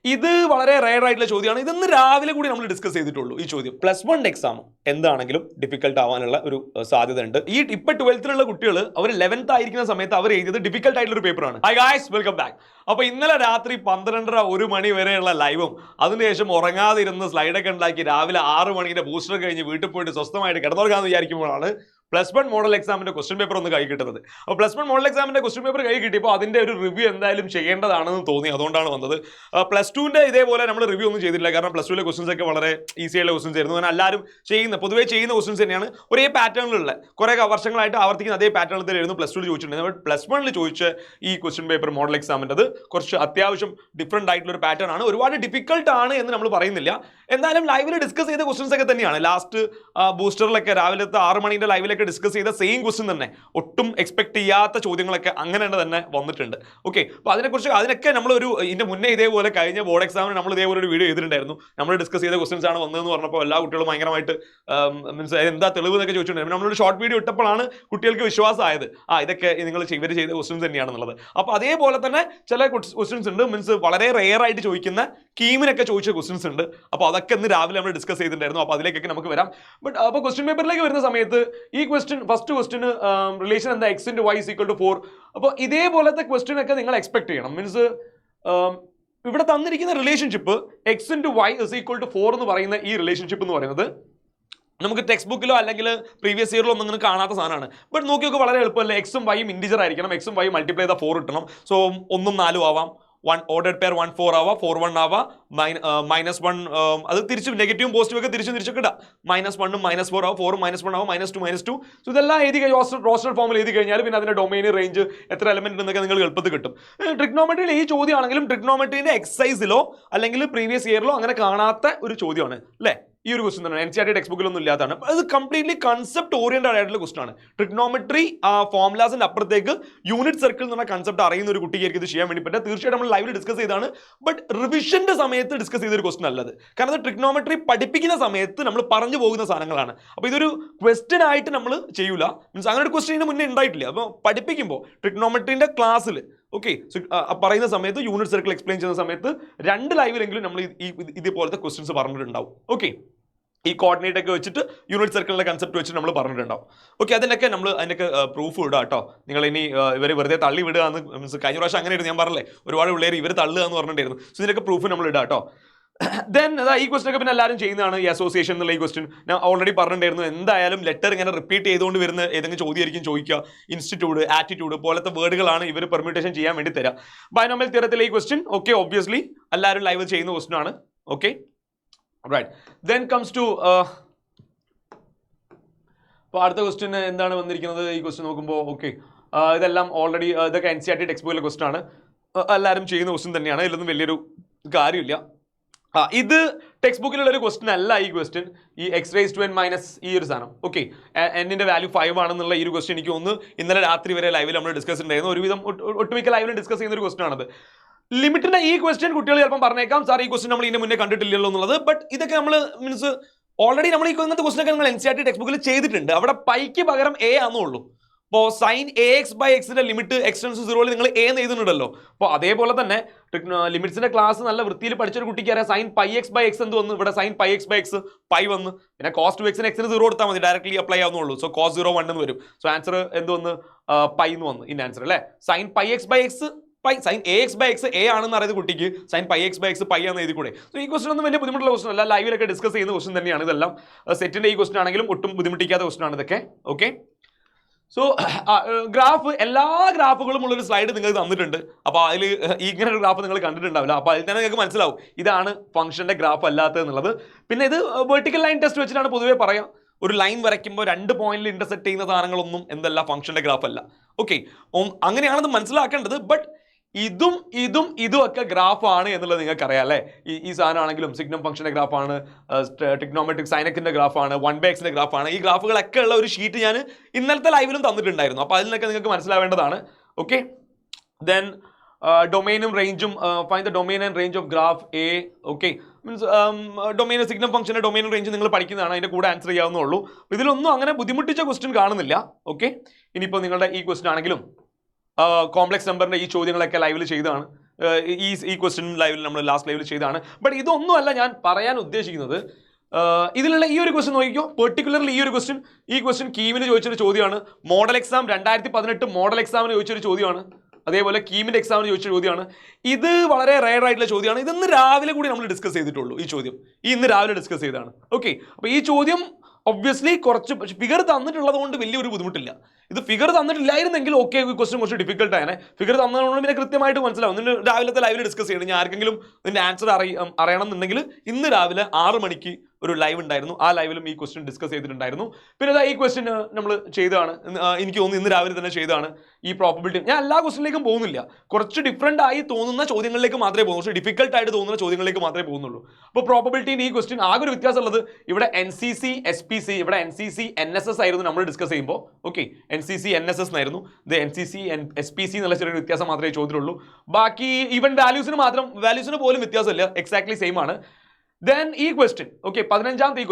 ഇത് വളരെ റയർ ആയിട്ടുള്ള ചോദ്യമാണ്. ഇതൊന്ന് രാവിലെ കൂടി നമ്മൾ ഡിസ്കസ് ചെയ്തിട്ടുള്ളൂ. ഈ ചോദ്യം +1 എക്സാം എന്താണെങ്കിലും ഡിഫിക്കൽട്ട് ആവാനുള്ള ഒരു സാധ്യത ഉണ്ട്. ഈ ഇപ്പൊ 12th കുട്ടികൾ അവർ 11th ആയിരിക്കുന്ന സമയത്ത് അവർ എഴുതിയത് ഡിഫിക്കൽട്ട് ആയിട്ടുള്ള ഒരു പേപ്പറാണ്. High guys, welcome back. അപ്പൊ ഇന്നലെ രാത്രി 12:30 1 മണി വരെയുള്ള ലൈവും അതിനുശേഷം ഉറങ്ങാതിരുന്ന് സ്ലൈഡൊക്കെ ഉണ്ടാക്കി രാവിലെ 6 മണിന്റെ ബൂസ്റ്റർ കഴിഞ്ഞ് വീട്ടിൽ പോയിട്ട് സ്വസ്ഥമായിട്ട് കിടന്നുറങ്ങാന്ന് വിചാരിക്കുമ്പോഴാണ് +1 മോഡൽ എക്സാമിന്റെ ക്വസ്റ്റ്യൻ പേപ്പർ ഒന്ന് കൈ കിട്ടുന്നത്. അപ്പോൾ +1 മോഡൽ എക്സാമിന്റെ ക്വസ്റ്റ്യൻ പേപ്പർ കൈ കിട്ടിയപ്പോൾ അതിന്റെ ഒരു റിവ്യൂ എന്തായാലും ചെയ്യേണ്ടതാണെന്ന് തോന്നി, അതുകൊണ്ടാണ് വന്നത്. +2ന്റെ ഇതേപോലെ നമ്മൾ റിവ്യൂ ഒന്നും ചെയ്തിട്ടില്ല, കാരണം +2ലെ ക്വസ്റ്റൻസ് ഒക്കെ വളരെ ഈസി ആയിട്ടുള്ള ക്വസ്റ്റൻസ് ആയിരുന്നു. അങ്ങനെ എല്ലാവരും പൊതുവേ ചെയ്യുന്ന ക്വസ്റ്റൻസ് തന്നെയാണ്, ഒരേ പാറ്റേണിലുള്ള കുറെ വർഷങ്ങളായിട്ട് ആവർത്തിക്കുന്ന അതേ പാറ്റേണിൽ തന്നെയായിരുന്നു +2ൽ ചോദിച്ചിട്ടുണ്ടായിരുന്നത്. +1ൽ ചോദിച്ച ഈ ക്വസ്റ്റ്യൻ പേപ്പർ മോഡൽ എക്സാമിൻ്റെ അത് കുറച്ച് അത്യാവശ്യം ഡിഫറെന്റ് ആയിട്ടുള്ള ഒരു പാറ്റേൺ ആണ്. ഒരുപാട് ഡിഫിക്കൽട്ട് ആണ് എന്ന് നമ്മൾ പറയുന്നില്ല, എന്തായാലും ലൈവിൽ ഡിസ്കസ് ചെയ്ത ക്വസ്റ്റൻസ് ഒക്കെ തന്നെയാണ്. ലാസ്റ്റ് ബൂസ്റ്ററിലൊക്കെ രാവിലത്തെ 6 മണിന്റെ ലൈവിലൊക്കെ ഡിസ്കസ് ചെയ്ത സെയിം ക്വസ്റ്റ്യൻ തന്നെ, ഒട്ടും എക്സ്പെക്ട് ചെയ്യാത്ത ചോദ്യങ്ങളൊക്കെ അങ്ങനെ തന്നെ വന്നിട്ടുണ്ട്. ഓക്കെ, അപ്പോൾ അതിനൊക്കെ നമ്മൾ ഇതിന്റെ മുന്നേ ഇതേപോലെ കഴിഞ്ഞ ബോർഡ് എക്സാമിന് നമ്മൾ ഇതേപോലെ ഒരു വീഡിയോ ചെയ്തിട്ടുണ്ടായിരുന്നു. നമ്മൾ ഡിസ്കസ് ചെയ്ത ക്വസ്റ്റൻസ് ആണ് വന്നതെന്ന് പറഞ്ഞപ്പോൾ എല്ലാ കുട്ടികളും ഭയങ്കരമായിട്ട് മീൻസ് എന്താ തെളിവ് എന്നൊക്കെ ചോദിച്ചിട്ടുണ്ടായിരുന്നു. നമ്മളൊരു ഷോർട്ട് വീഡിയോ ഇട്ടപ്പോഴാണ് കുട്ടികൾക്ക് വിശ്വാസമായത് ഇതൊക്കെ ഇവർ ചെയ്ത ക്വസ്റ്റൻസ് തന്നെയാണെന്നുള്ളത്. അപ്പോൾ അതേപോലെ തന്നെ ചില ക്വസ്റ്റൻസ് ഉണ്ട്, മീൻസ് വളരെ റെയർ ആയിട്ട് ചോദിക്കുന്ന കീമിനൊക്കെ ചോദിച്ച ക്വസ്റ്റൻസ് ഉണ്ട്. അപ്പോൾ അതൊക്കെ ഇന്ന് രാവിലെ നമ്മൾ ഡിസ്കസ് ചെയ്തിട്ടുണ്ടായിരുന്നു. അപ്പോൾ അതിലേക്കൊക്കെ നമുക്ക് വരാം. അപ്പോൾ ക്വസ്റ്റ്യൻ പേപ്പറിലേക്ക് വരുന്ന സമയത്ത് ഈ ഫസ്റ്റ് ക്വസ്റ്റ്യന് റിലേഷൻ എന്താ, x × y = 4. അപ്പോൾ ഇതേപോലത്തെ ക്വസ്റ്റ്യൻ ഒക്കെ നിങ്ങൾ എക്സ്പെക്ട് ചെയ്യണം. മീൻസ് ഇവിടെ തന്നിരിക്കുന്ന റിലേഷൻഷിപ്പ് x × y = 4 എന്ന് പറയുന്ന ഈ റിലേഷൻഷിപ്പ് എന്ന് പറയുന്നത് നമുക്ക് ടെക്സ്റ്റ് ബുക്കിലോ അല്ലെങ്കിൽ പ്രീവിയസ് ഇയറിലോ ഒന്നും അങ്ങനെ കാണാത്ത സാധനമാണ്. ബട്ട് നോക്കിയൊക്കെ വളരെ എളുപ്പമല്ലേ, എക്സും വൈയും ഇൻഡിജർ ആയിരിക്കണം, എക്സും വൈയും മൾട്ടിപ്ലൈ ചെയ്താൽ 4 കിട്ടണം. സോ 1 ഉം 4 ആവാം, ഓർഡേഡ് പെയർ 1 4 ആവാം, 4 1 ആവാം, -1 അത് തിരിച്ചും നെഗറ്റീവും പോസിറ്റീവ് ഒക്കെ തിരിച്ചൊക്കെ ഇടാം. -1 ഉം -4 ആവും, 4 ഉം -1 ആവും, -2 -2. സോ ഇതെല്ലാം എഴുതി റോസ്റ്റർ ഫോമിൽ എഴുതി കഴിഞ്ഞാൽ പിന്നെ അതിന്റെ ഡൊമൈൻ റേഞ്ച് എത്ര എലമെന്റ് എന്നൊക്കെ നിങ്ങൾ എളുപ്പത്തിൽ കിട്ടും. ട്രിഗ്നോമെട്രിയിൽ ഈ ചോദ്യമാണെങ്കിലും ട്രിഗ്നോമെട്രിന്റെ എക്സസൈസിലോ അല്ലെങ്കിൽ പ്രീവിയസ് ഇയറിലോ അങ്ങനെ കാണാത്ത ഒരു ചോദ്യമാണ് അല്ലേ ഈ ഒരു ക്വസ്റ്റൻ തന്നെ. NCERT ടെക്സ്റ്റ് ബുക്കിലൊന്നും ഇല്ലാത്തതാണ്. അത് കംപ്ലീറ്റ്ലി കൺസെപ്റ്റ് ഓറിയന്റഡ് ആയിട്ടുള്ള ക്വസ്റ്റൻ ആണ്. ട്രിഗ്നോമെട്രി ഫോർമുലാസിന്റെ അപ്പുറത്തേക്ക് യൂണിറ്റ് സർക്കിൾ എന്ന് പറഞ്ഞ കൺസെപ്റ്റ് അറിയുന്ന ഒരു കുട്ടിക്ക് ഇത് ചെയ്യാൻ വേണ്ടി പറ്റും. തീർച്ചയായിട്ടും നമ്മൾ ലൈവിൽ ഡിസ്കസ് ചെയ്താണ്, ബട്ട് റിവിഷന്റെ സമയത്ത് ഡിസ്കസ് ചെയ്തൊരു ക്വസ്റ്റൻ അല്ലത്. കാരണം അത് ട്രിഗ്നോമെട്രി പഠിപ്പിക്കുന്ന സമയത്ത് നമ്മൾ പറഞ്ഞു പോകുന്ന സാധനങ്ങളാണ്. അപ്പോൾ ഇതൊരു ക്വസ്റ്റൻ ആയിട്ട് നമ്മൾ ചെയ്യൂല, മീൻസ് അങ്ങനെ ഒരു ക്വസ്റ്റൻ മുന്നേ ഉണ്ടായിട്ടില്ല. അപ്പോൾ പഠിപ്പിക്കുമ്പോൾ ട്രിഗ്നോമെട്രിന്റെ ക്ലാസ്സിൽ പറയുന്ന സമയത്ത് യൂണിറ്റ് സർക്കിൾ എക്സ്പ്ലെയിൻ ചെയ്യുന്ന സമയത്ത് 2 ലൈവിലെങ്കിലും നമ്മൾ ഇതുപോലത്തെ ക്വസ്റ്റൻസ് പറഞ്ഞിട്ടുണ്ടാവും. ഓക്കെ, ഈ കോർഡിനേറ്റ് ഒക്കെ വെച്ചിട്ട് യൂണിറ്റ് സർക്കിളിന്റെ കൺസെപ്റ്റ് വെച്ചിട്ട് നമ്മൾ പറഞ്ഞിട്ടുണ്ടാവും. ഓക്കെ, അതിനൊക്കെ പ്രൂഫ് ഇടുക കേട്ടോ. നിങ്ങൾ ഇനി ഇവർ വെറുതെ തള്ളി വിടുക എന്ന്, മീൻസ് കഴിഞ്ഞ പ്രാവശ്യം അങ്ങനെ ഞാൻ പറഞ്ഞല്ലേ, ഒരുപാട് പിള്ളേർ ഇവർ തള്ളുക എന്ന് പറഞ്ഞിട്ടുണ്ടായിരുന്നു. സോ ഇതിനൊക്കെ പ്രൂഫ് നമ്മൾ ഇടുക കേട്ടോ. ദെൻ ഈ ക്വസ്റ്റൻ ഒക്കെ പിന്നെ എല്ലാവരും ചെയ്യുന്നതാണ്, ഈ അസോസിയേഷൻ എന്നുള്ള ഈ ക്വസ്റ്റൻ ഞാൻ ഓൾറെഡി പറഞ്ഞിട്ടുണ്ടായിരുന്നു. എന്തായാലും ലെറ്റർ ഇങ്ങനെ റിപ്പീറ്റ് ചെയ്തുകൊണ്ട് വരുന്ന ഏതെങ്കിലും ചോദ്യമായിരിക്കും ചോദിക്കുക. ഇൻസ്റ്റിറ്റ്യൂട്ട്, ആറ്റിറ്റ്യൂഡ് പോലത്തെ വേർഡുകളാണ് ഇവർ പെർമ്യൂട്ടേഷൻ ചെയ്യാൻ വേണ്ടി തരാം. ബൈനോമിയൽ തിയറത്തിലെ ഈ ക്വസ്റ്റൻ ഓക്കെ ഒബ്വിയസ്ലി എല്ലാവരും ലൈവ് ചെയ്യുന്ന ക്വസ്റ്റൻ ആണ്. Okay, right. Then comes to അപ്പോൾ അടുത്ത ക്വസ്റ്റ്യൻ എന്താണ് വന്നിരിക്കുന്നത്. ഈ ക്വസ്റ്റ്യൻ നോക്കുമ്പോൾ ഓക്കെ, ഇതെല്ലാം ഓൾറെഡി ഇതൊക്കെ NCERT ടെക്സ്റ്റ് ബുക്കിലെ ക്വസ്റ്റൻ ആണ്, എല്ലാവരും ചെയ്യുന്ന ക്വസ്റ്റൻ തന്നെയാണ്, ഇതിലൊന്നും വലിയൊരു കാര്യമില്ല. ഇത് ടെക്സ്റ്റ് ബുക്കിലുള്ള ഒരു ക്വസ്റ്റൻ അല്ല. ഈ ക്വസ്റ്റൻ ഈ x⁻n ഈ ഒരു സാധനം, ഓക്കെ, എന്നിന്റെ വാല്യൂ 5 ആണെന്നുള്ള ഈ ഒരു ക്വസ്റ്റൻ എനിക്ക് ഒന്ന് ഇന്നലെ രാത്രി വരെ ലൈവിൽ നമ്മൾ ഡിസ്കസ് ഉണ്ടായിരുന്നു. ഒരുവിധം ഒട്ടുമിക്ക ലൈവിലും ഡിസ്കസ് ചെയ്യുന്ന ഒരു ക്വസ്റ്റൻ ആണത്. ലിമിറ്റിന്റെ ഈ ക്വസ്റ്റ്യൻ കുട്ടികൾ ചിലപ്പോൾ പറഞ്ഞേക്കാം, സാർ ഈ ക്വസ്റ്റ്യൻ നമ്മൾ ഇതിന്റെ മുന്നേ കണ്ടിട്ടില്ലല്ലോ എന്നുള്ളത്. ബട്ട് ഇതൊക്കെ നമ്മൾ മീൻസ് ഓൾറെഡി നമ്മൾ ഇങ്ങനത്തെ ക്വസ്റ്റൻ ഒക്കെ നിങ്ങൾ NCERT ടെക്സ്റ്റ് ബുക്കിൽ ചെയ്തിട്ടുണ്ട്. അവിടെ പൈക്ക് പകരം a ആണെന്നുള്ളൂ. അപ്പോൾ sin ax/xന്റെ ലിമിറ്റ് x∈0 നിങ്ങൾ a എന്ന് എഴുതുന്നുണ്ടല്ലോ. അപ്പോൾ അതേപോലെ തന്നെ ലിമിറ്റ്സിന്റെ ക്ലാസ് നല്ല വൃത്തിയിൽ പഠിച്ചൊരു കുട്ടിക്ക് അറിയാം sin πx/x എന്ത് വന്നു, ഇവിടെ sin πx/x π വന്നു. പിന്നെ cos 2x x 0 കൊടുത്താൽ മതി, ഡയറക്ട്ലി അപ്ലൈ ആവുന്നുള്ളൂ. സോ cos 0 1 എന്ന് വരും. സോ ആൻസർ എന്ത് വന്ന് π എന്ന് വന്നു ഇൻ ആൻസർ അല്ലേ. sin πx/x sin ax/x a ആണെന്ന് അറിയുന്ന കുട്ടിക്ക് sin πx/x π ആണെന്ന് എഴുതി കൂടെ. സോ ഈ ക്വസ്റ്റൻ ഒന്നും വലിയ ബുദ്ധിമുട്ടുള്ള ക്വസ്റ്റൻ അല്ല, ലൈവിലൊക്കെ ഡിസ്കസ് ചെയ്യുന്ന ക്വസ്റ്റൻ തന്നെയാണ് ഇതെല്ലാം. സെറ്റിന്റെ ഈ ക്വസ്റ്റൻ ആണെങ്കിലും ഒട്ടും ബുദ്ധിമുട്ടിക്കാത്ത ക്വസ്റ്റൻ ആണ് ഇതൊക്കെ. ഓക്കെ, സോ ഗ്രാഫ്, എല്ലാ ഗ്രാഫുകളും ഉള്ളൊരു സ്ലൈഡ് നിങ്ങൾക്ക് തന്നിട്ടുണ്ട്. അപ്പോൾ അതിൽ ഇങ്ങനെ ഒരു ഗ്രാഫ് നിങ്ങൾ കണ്ടിട്ടുണ്ടാവില്ല. അപ്പോൾ അതിൽ തന്നെ നിങ്ങൾക്ക് മനസ്സിലാവും ഇതാണ് ഫംഗ്ഷന്റെ ഗ്രാഫ് അല്ലാത്തത് എന്നുള്ളത്. പിന്നെ ഇത് വെർട്ടിക്കൽ ലൈൻ ടെസ്റ്റ് വെച്ചിട്ടാണ് പൊതുവേ പറയാം. ഒരു ലൈൻ വരയ്ക്കുമ്പോൾ 2 പോയിന്റിൽ ഇന്റർസെക്ട് ചെയ്യുന്ന സാധനങ്ങളൊന്നും എന്തല്ല ഫംഗ്ഷന്റെ ഗ്രാഫ് അല്ല. ഓക്കെ, അങ്ങനെയാണത് മനസ്സിലാക്കേണ്ടത്. ബട്ട് ഇതും ഒക്കെ ഗ്രാഫാണ് എന്നുള്ളത് നിങ്ങൾക്ക് അറിയാം അല്ലേ. ഈ സാധനമാണെങ്കിലും സിഗ്നം ഫംഗ്ഷന്റെ ഗ്രാഫാണ്, ട്രിഗ്നോമെട്രിക് സൈനക്കിന്റെ ഗ്രാഫാണ്, 1/xന്റെ ഗ്രാഫാണ്. ഈ ഗ്രാഫുകളൊക്കെ ഉള്ള ഒരു ഷീറ്റ് ഞാൻ ഇന്നലത്തെ ലൈവിലും തന്നിട്ടുണ്ടായിരുന്നു. അപ്പോൾ അതിനൊക്കെ നിങ്ങൾക്ക് മനസ്സിലാവേണ്ടതാണ്. ഓക്കെ, ദെൻ ഡൊമൈനും റേഞ്ചും, find the domain and range of graph A. Okay, means domain signum ഫംഗ്ഷന്റെ ഡൊമൈനും റേഞ്ചും നിങ്ങൾ പഠിക്കുന്നതാണ്, അതിന്റെ കൂടെ ആൻസർ ചെയ്യാവുന്നുള്ളൂ. ഇതിലൊന്നും അങ്ങനെ ബുദ്ധിമുട്ടിച്ച ക്വസ്റ്റ്യൻ കാണുന്നില്ല. ഓക്കെ, ഇനിയിപ്പോൾ നിങ്ങളുടെ ഈ ക്വസ്റ്റ്യൻ ആണെങ്കിലും കോംപ്ലക്സ് നമ്പറിന്റെ ഈ ചോദ്യങ്ങളൊക്കെ ലൈവിൽ ചെയ്തതാണ്. ഈ ക്വസ്റ്റ്യൻ ലൈവിൽ നമ്മൾ ലാസ്റ്റ് ലൈവിൽ ചെയ്താണ്. ബട്ട് ഇതൊന്നുമല്ല ഞാൻ പറയാൻ ഉദ്ദേശിക്കുന്നത്. ഇതിലുള്ള ഈ ഒരു ക്വസ്റ്റ്യൻ നോക്കിക്കോ, പെർട്ടിക്കുലർലി ഈ ഒരു ക്വസ്റ്റ്യൻ കീമിന് ചോദിച്ചൊരു ചോദ്യമാണ്. മോഡൽ എക്സാം 2018 മോഡൽ എക്സാമിന് ചോദിച്ചൊരു ചോദ്യമാണ്. അതേപോലെ കീമിന്റെ എക്സാമിന് ചോദിച്ച ചോദ്യമാണ്. ഇത് വളരെ റെയർ ആയിട്ടുള്ള ചോദ്യമാണ്. ഇന്ന് രാവിലെ കൂടി നമ്മൾ ഡിസ്കസ് ചെയ്തിട്ടുള്ളൂ. ഈ ചോദ്യം ഇന്ന് രാവിലെ ഡിസ്കസ് ചെയ്തതാണ്. ഓക്കെ, അപ്പോൾ ഈ ചോദ്യം ഒബ്വിയസ്ലി കുറച്ച് ഫിഗർ തന്നിട്ടുള്ളത് കൊണ്ട് വലിയൊരു ബുദ്ധിമുട്ടില്ല. ഇത് ഫിഗർ തന്നിട്ടില്ലായിരുന്നെങ്കിൽ ഓക്കെ, ക്വസ്റ്റ്യൻ കുറച്ച് ഡിഫിക്കൽട്ട് ആണ്. ഫിഗർ തന്നതുകൊണ്ട് പിന്നെ കൃത്യമായിട്ട് മനസ്സിലാവും. ഇതിന് രാവിലത്തെ ലൈവിൽ ഡിസ്കസ് ചെയ്യണം. ഞാൻ ആർക്കെങ്കിലും ഇതിന്റെ ആൻസർ അറിയണം എന്നുണ്ടെങ്കിൽ ഇന്ന് രാവിലെ 6 മണിക്ക് ഒരു ലൈവ് ഉണ്ടായിരുന്നു. ആ ലൈവിലും ഈ ക്വസ്റ്റ്യൻ ഡിസ്കസ് ചെയ്തിട്ടുണ്ടായിരുന്നു. പിന്നെ ഈ ക്വസ്റ്റ്യൻ നമ്മൾ ചെയ്തതാണ്. എനിക്ക് തോന്നുന്നു ഇന്ന് രാവിലെ തന്നെ ചെയ്തതാണ്. ഈ പ്രോബബിലിറ്റി ഞാൻ എല്ലാ ക്വസ്റ്റ്യനിലേക്കും പോകുന്നില്ല. കുറച്ച് ഡിഫറെന്റ് ആയി തോന്നുന്ന ചോദ്യങ്ങളിലേക്ക് മാത്രമേ പോകുന്നു. പക്ഷേ ഡിഫിക്കൽട്ട് ആയിട്ട് തോന്നുന്ന ചോദ്യങ്ങളിലേക്ക് മാത്രമേ പോകുന്നുള്ളൂ. അപ്പോൾ പ്രോബബിലിറ്റിന്റെ ഈ ക്വസ്റ്റ്യൻ ആകെ ഒരു വ്യത്യാസമുള്ളത് ഇവിടെ NCC SPC, ഇവിടെ NCC NSS ആയിരുന്നു നമ്മൾ ഡിസ്കസ് ചെയ്യുമ്പോൾ. ഓക്കെ, NCC NSS എന്നായിരുന്നു. ഇത് NCC SPC എന്നുള്ള ചെറിയൊരു വ്യത്യാസം മാത്രമേ ചോദ്യമുള്ളൂ. ബാക്കി ഈവൻ വാല്യൂസിന് പോലും വ്യത്യാസമില്ല, എക്സാക്ട്ലി സെയിം ആണ്. ദെൻ ഈ ക്വസ്റ്റ്യൻ ഓക്കെ, 15ാമത്തെ ഈ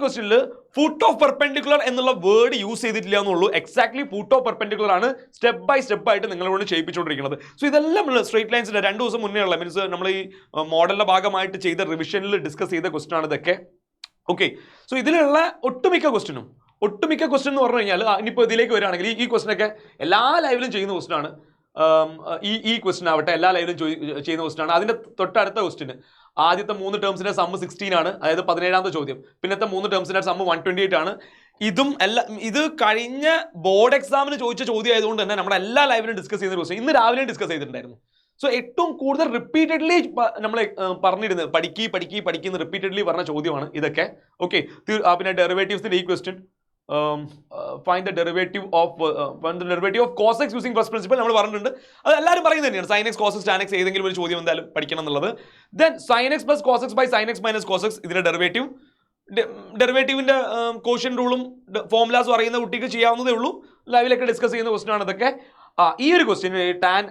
ക്വസ്റ്റ്യനിൽ ഫുട്ട് ഓഫ് പെർപെൻഡിക്കുലർ എന്നുള്ള വേർഡ് യൂസ് ചെയ്തിട്ടില്ല എന്നുള്ളൂ. എക്സാക്ട്ലി ഫുട്ട് ഓഫ് പെർപെൻഡിക്കുലർ ആണ് സ്റ്റെപ്പ് ബൈ സ്റ്റെപ്പ് ആയിട്ട് നിങ്ങളോട് ചെയ്യിപ്പിച്ചുകൊണ്ടിരിക്കുന്നത്. സോ ഇതെല്ലാം സ്ട്രേറ്റ് ലൈൻസിന്റെ 2 ദിവസം മുന്നേ ഉള്ള മീൻസ് നമ്മൾ ഈ മോഡലിന്റെ ഭാഗമായിട്ട് ചെയ്ത റിവിഷനിൽ ഡിസ്കസ് ചെയ്ത ക്വസ്റ്റ്യൻ ആണ് ഇതൊക്കെ. ഓക്കെ, സോ ഇതിലുള്ള ഒട്ടുമിക്ക ക്വസ്റ്റ്യൻ എന്ന് പറഞ്ഞു കഴിഞ്ഞാൽ ഇനിയിപ്പോൾ ഇതിലേക്ക് വരികയാണെങ്കിൽ ഈ ക്വസ്റ്റ്യൻ ഒക്കെ എല്ലാ ലൈവിലും ചെയ്യുന്ന ക്വസ്റ്റ്യൻ ആണ്. ഈ ക്വസ്റ്റ്യൻ ആവട്ടെ എല്ലാ ലൈവിലും ചെയ്യുന്ന ക്വസ്റ്റ്യൻ ആണ്. അതിന്റെ തൊട്ടടുത്ത ക്വസ്റ്റ്യൻ ആദ്യത്തെ 3 ടേംസിന്റെ സം 16 ആണ്, അതായത് 17ാമത്തെ ചോദ്യം. പിന്നത്തെ 3 ടേംസിന്റെ സം 128 ആണ്. ഇത് കഴിഞ്ഞ ബോർഡ് എക്സാമിന് ചോദിച്ച ചോദ്യം ആയതുകൊണ്ട് തന്നെ നമ്മുടെ എല്ലാ ലൈവിലും ഡിസ്കസ് ചെയ്യുന്ന ക്വസ്റ്റ്യൻ ഇന്ന് രാവിലെ ഡിസ്കസ് ചെയ്തിട്ടുണ്ടായിരുന്നു. സോ ഏറ്റവും കൂടുതൽ റിപ്പീറ്റഡ്ലി നമ്മൾ പറഞ്ഞിരുന്നത് പഠിക്കുന്ന റിപ്പീറ്റഡ്ലി പറഞ്ഞ ചോദ്യമാണ് ഇതൊക്കെ. ഓക്കെ, പിന്നെ ഡെറിവേറ്റീവ്സിന്റെ ഈ question find the derivative of cos x using first principle നമ്മൾ പറഞ്ഞിട്ടുണ്ട്. അത് എല്ലാവരും പറയുന്നത് തന്നെയാണ്. sin x cos x tan x ഏതെങ്കിലും ഒരു ചോദ്യം എന്തായാലും പഠിക്കണം എന്നുള്ളത്. Then sin x plus cos x by sin x minus cos x ഇതിന്റെ ഡെറിവേറ്റീവിന്റെ കോഷ്യൻ റൂളും ഫോർമുലാസും അറിയുന്ന കുട്ടിക്ക് ചെയ്യാവുന്നതേ ഉള്ളൂ. ലൈവിലൊക്കെ ഡിസ്കസ് ചെയ്യുന്ന ക്വസ്റ്റ്യൻ ആണ് ഇതൊക്കെ. ഈ ഒരു question tan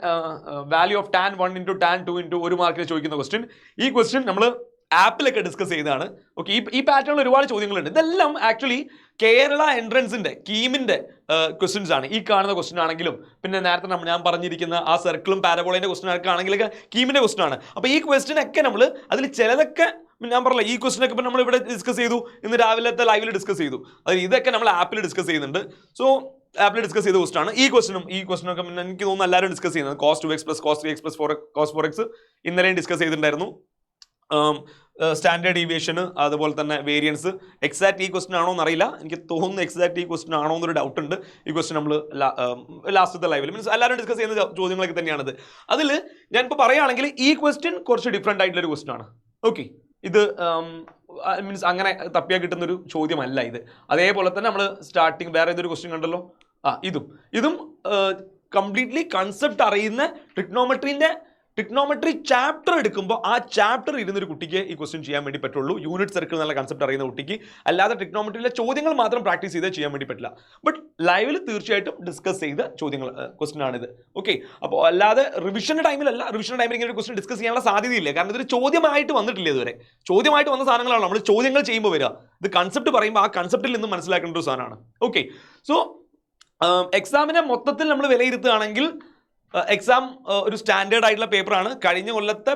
value of tan 1 into tan 2 into 1 മാർക്കിന് ചോദിക്കുന്ന ക്വസ്റ്റ്യൻ. ഈ ക്വസ്റ്റ്യൻ നമ്മൾ ആപ്പിലൊക്കെ ഡിസ്കസ് ചെയ്തതാണ്. ഓക്കെ, ഈ പാറ്റേണിൽ ഒരുപാട് ചോദ്യങ്ങളുണ്ട്. ഇതെല്ലാം ആക്ച്വലി കേരള എൻട്രൻസിന്റെ കീമിന്റെ ക്വസ്റ്റ്യൻസ് ആണ്. ഈ കാണുന്ന ക്വസ്റ്റ്യൻ ആണെങ്കിലും പിന്നെ നേരത്തെ ഞാൻ പറഞ്ഞിരിക്കുന്ന ആ സർക്കിളും പാരബോളയുടെ ക്വസ്റ്റ്യൻ ഒക്കെ ആണെങ്കിലൊക്കെ കീമിന്റെ ക്വസ്റ്റ്യൻ ആണ്. അപ്പോൾ ഈ ക്വസ്റ്റ്യൻ ഒക്കെ നമ്മൾ അതിൽ ചിലതൊക്കെ ഞാൻ പറഞ്ഞില്ല, ഈ ക്വസ്റ്റ്യൻ ഒക്കെ നമ്മൾ ഇവിടെ ഡിസ്കസ് ചെയ്തു, ഇന്ന് രാവിലത്തെ ലൈവിൽ ഡിസ്കസ് ചെയ്തു. അത് ഇതൊക്കെ നമ്മൾ ആപ്പിൽ ഡിസ്കസ് ചെയ്യുന്നുണ്ട്. സോ ആപ്പിൽ ഡിസ്കസ് ചെയ്ത ക്വസ്റ്റ്യൻ ആണ്. ഈ ക്വസ്റ്റ്യനൊക്കെ എനിക്ക് തോന്നുന്നു എല്ലാവരും ഡിസ്കസ് ചെയ്യുന്നത്. cos 2x plus cos 3x plus cos 4x ഇന്നലെയും ഡിസ്കസ് ചെയ്തിട്ടുണ്ടായിരുന്നു. സ്റ്റാൻഡേർഡ് ഡീവിയേഷന് അതുപോലെ തന്നെ വേരിയൻസ്. എക്സാക്ട് ഈ ക്വസ്റ്റ്യൻ ആണോ എന്നറിയില്ല, എനിക്ക് തോന്നുന്നു എക്സാക്ട് ഈ ക്വസ്റ്റ്യൻ ആണോ എന്നൊരു ഡൗട്ട് ഉണ്ട്. ഈ ക്വസ്റ്റ്യൻ നമ്മൾ ലാസ്റ്റത്തെ ലൈവിൽ മീൻസ് എല്ലാവരും ഡിസ്കസ് ചെയ്യുന്ന ചോദ്യങ്ങളൊക്കെ തന്നെയാണിത്. അതിൽ ഞാനിപ്പോൾ പറയുകയാണെങ്കിൽ ഈ ക്വസ്റ്റ്യൻ കുറച്ച് ഡിഫറെൻ്റ് ആയിട്ടുള്ളൊരു ക്വസ്റ്റ്യൻ ആണ്. ഓക്കെ, ഇത് മീൻസ് അങ്ങനെ തപ്പിയാൽ കിട്ടുന്നൊരു ചോദ്യമല്ല ഇത്. അതേപോലെ തന്നെ നമ്മൾ സ്റ്റാർട്ടിങ് വേറെ ഏതൊരു ക്വസ്റ്റ്യൻ കണ്ടല്ലോ, ഇതും കംപ്ലീറ്റ്ലി കൺസെപ്റ്റ് അറിയുന്ന ട്രിഗ്നോമെട്രി ചാപ്റ്റർ എടുക്കുമ്പോൾ ആ ചാപ്റ്റർ ഇരുന്നൊരു കുട്ടിക്ക് ഈ ക്വസ്റ്റ്യൻ ചെയ്യാൻ വേണ്ടി പറ്റുള്ളൂ. യൂണിറ്റ് സർക്കിൾ എന്നുള്ള കൺസെപ്റ്റ് അറിയുന്ന കുട്ടിക്ക്. അല്ലാതെ ട്രിഗ്നോമെട്രിയിലെ ചോദ്യങ്ങൾ മാത്രം പ്രാക്ടീസ് ചെയ്ത് ചെയ്യാൻ വേണ്ടി പറ്റില്ല. ബട്ട് ലൈവിൽ തീർച്ചയായിട്ടും ഡിസ്കസ് ചെയ്ത ക്വസ്റ്റ്യൻ ആണിത്. ഓക്കെ, അപ്പോൾ അല്ലാതെ റിവിഷൻ്റെ ടൈമിൽ ഇങ്ങനെ ഒരു ക്വസ്റ്റ്യൻ ഡിസ്കസ് ചെയ്യാനുള്ള സാധ്യതയില്ല. കാരണം ഇതൊരു ചോദ്യമായിട്ട് വന്നിട്ടില്ല ഇതുവരെ. ചോദ്യമായിട്ട് വന്ന സാധനങ്ങളാണ് നമ്മൾ ചോദ്യങ്ങൾ ചെയ്യുമ്പോൾ വരിക. ഇത് കൺസെപ്റ്റ് പറയുമ്പോൾ ആ കൺസെപ്റ്റിൽ നിന്ന് മനസ്സിലാക്കേണ്ട ഒരു സാധനമാണ്. ഓക്കെ, സോ എക്സാമിനെ മൊത്തത്തിൽ നമ്മൾ വിലയിരുത്തുകയാണെങ്കിൽ എക്സാം ഒരു സ്റ്റാൻഡേർഡ് ആയിട്ടുള്ള പേപ്പറാണ്. കഴിഞ്ഞ കൊല്ലത്തെ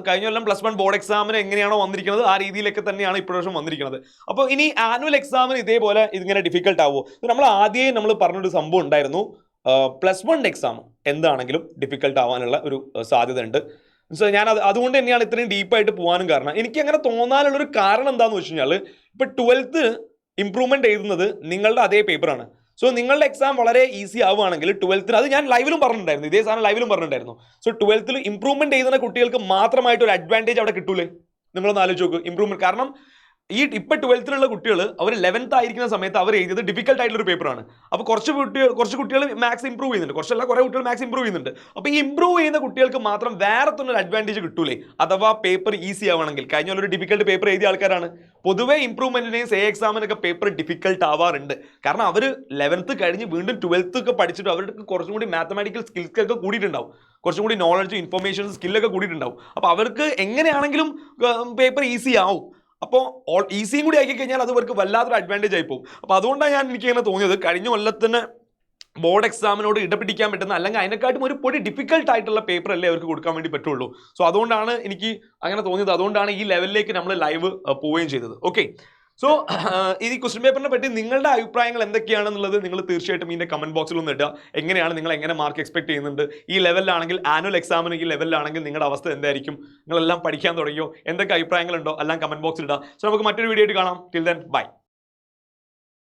കഴിഞ്ഞ കൊല്ലം +1 ബോർഡ് എക്സാമിന് എങ്ങനെയാണോ വന്നിരിക്കുന്നത് ആ രീതിയിലൊക്കെ തന്നെയാണ് ഇപ്രാവശ്യം വന്നിരിക്കുന്നത്. അപ്പോൾ ഇനി ആനുവൽ എക്സാമിന് ഇതേപോലെ ഇതിങ്ങനെ ഡിഫിക്കൽട്ട് ആവുമോ? നമ്മൾ ആദ്യമേ നമ്മൾ പറഞ്ഞൊരു സംഭവം ഉണ്ടായിരുന്നു, +1 എക്സാം എന്താണെങ്കിലും ഡിഫിക്കൽട്ട് ആവാനുള്ള ഒരു സാധ്യത ഉണ്ട്. സോ ഞാൻ അതുകൊണ്ട് തന്നെയാണ് ഇത്രയും ഡീപ്പായിട്ട് പോകാനും കാരണം. എനിക്ക് അങ്ങനെ തോന്നാനുള്ളൊരു കാരണം എന്താണെന്ന് വെച്ച് കഴിഞ്ഞാൽ ഇപ്പോൾ 12th ഇംപ്രൂവ്മെന്റ് എഴുതുന്നത് നിങ്ങളുടെ അതേ പേപ്പറാണ്. സോ നിങ്ങളുടെ എക്സാം വളരെ ഈസി ആവുകയാണെങ്കിൽ 12th അത് ഞാൻ ലൈവിലും പറഞ്ഞിട്ടുണ്ടായിരുന്നു, ഇതേ സാധനം ലൈവിലും പറഞ്ഞിട്ടുണ്ടായിരുന്നു. സോ 12th ഇംപ്രൂവ്മെന്റ് ചെയ്യുന്ന കുട്ടികൾക്ക് മാത്രമായിട്ട് ഒരു അഡ്വാൻറ്റേജ് അവിടെ കിട്ടൂലേ? നിങ്ങളൊന്ന് ആലോചിച്ച് നോക്ക്. ഇംപ്രൂവ്മെന്റ് കാരണം ഇപ്പം 12th കുട്ടികൾ അവർ 11th ആയിരിക്കുന്ന സമയത്ത് അവർ എഴുതിയത് ഡിഫിക്കൽട്ട് ആയിട്ടുള്ള ഒരു പേപ്പറാണ്. അപ്പോൾ കുറച്ച് കുട്ടികൾ മാത്സ് ഇംപ്രൂവ് ചെയ്യുന്നുണ്ട്, കുറേ കുട്ടികൾ മാത്സ് ഇംപ്രൂവ് ചെയ്യുന്നുണ്ട്. അപ്പോൾ ഈ ഇംപ്രൂവ് ചെയ്യുന്ന കുട്ടികൾക്ക് മാത്രം വേറെ തന്നെ ഒരു അഡ്വാൻറ്റേജ് കിട്ടൂലേ അഥവാ പേപ്പർ ഈസി ആവണമെങ്കിൽ? കഴിഞ്ഞ ഒരു ഡിഫിക്കൽട്ട് പേപ്പർ എഴുതിയ ആൾക്കാരാണ്. പൊതുവേ ഇംപ്രൂവ്മെന്റിനെയും എക്സാമിനൊക്കെ പേപ്പർ ഡിഫിക്കൽട്ട് ആവാറുണ്ട്. കാരണം അവർ 11th കഴിഞ്ഞ് വീണ്ടും 12th ഒക്കെ പഠിച്ചിട്ട് അവർക്ക് കുറച്ചും കൂടി മാത്തമാറ്റിക്കൽ സ്കിൽസ് ഒക്കെ കൂടിയിട്ടുണ്ടാവും, കുറച്ചും കൂടി നോളജ് ഇൻഫർമേഷൻ സ്കില്ലൊക്കെ കൂടിയിട്ടുണ്ടാവും. അപ്പോൾ അവർക്ക് എങ്ങനെയാണെങ്കിലും പേപ്പർ ഈസി ആവും. അപ്പോൾ ഈസിയും കൂടി ആക്കി കഴിഞ്ഞാൽ അത് അവർക്ക് വല്ലാത്തൊരു അഡ്വാൻറ്റേജ് ആയി പോകും. അപ്പോൾ അതുകൊണ്ടാണ് എനിക്ക് ഇങ്ങനെ തോന്നിയത്. കഴിഞ്ഞ കൊല്ലത്തിന് ബോർഡ് എക്സാമിനോട് ഇടപിടിക്കാൻ പറ്റുന്ന അല്ലെങ്കിൽ അതിനെക്കാട്ടും ഒരു പൊടി ഡിഫിക്കൽട്ട് ആയിട്ടുള്ള പേപ്പർ അല്ലേ അവർക്ക് കൊടുക്കാൻ വേണ്ടി പറ്റുള്ളൂ. സോ അതുകൊണ്ടാണ് എനിക്ക് അങ്ങനെ തോന്നിയത്, അതുകൊണ്ടാണ് ഈ ലെവലിലേക്ക് നമ്മൾ ലൈവ് പോവുകയും ചെയ്തത്. ഓക്കെ, സോ ഈ ക്വസ്റ്റ്യൻ പേപ്പറിനെ പറ്റി നിങ്ങളുടെ അഭിപ്രായങ്ങൾ എന്തൊക്കെയാണെന്നുള്ളത് നിങ്ങൾ തീർച്ചയായിട്ടും ഇതിന്റെ കമന്റ് ബോക്സിൽ ഒന്ന് ഇടുക. എങ്ങനെയാണ് നിങ്ങൾ എങ്ങനെ മാർക്ക് എക്സ്പെക്ട് ചെയ്യുന്നുണ്ട്? ഈ ലെവലിലാണെങ്കിൽ ആനുവൽ എക്സാമിന് ഈ ലെവലിലാണെങ്കിൽ നിങ്ങളുടെ അവസ്ഥ എന്തായിരിക്കും? നിങ്ങളെല്ലാം പഠിക്കാൻ തുടങ്ങിയോ? എന്തൊക്കെ അഭിപ്രായങ്ങളുണ്ടോ എല്ലാം കമന്റ് ബോക്സിൽ ഇടുക. സോ നമുക്ക് മറ്റൊരു വീഡിയോ ആയിട്ട് കാണാം. Till then bye.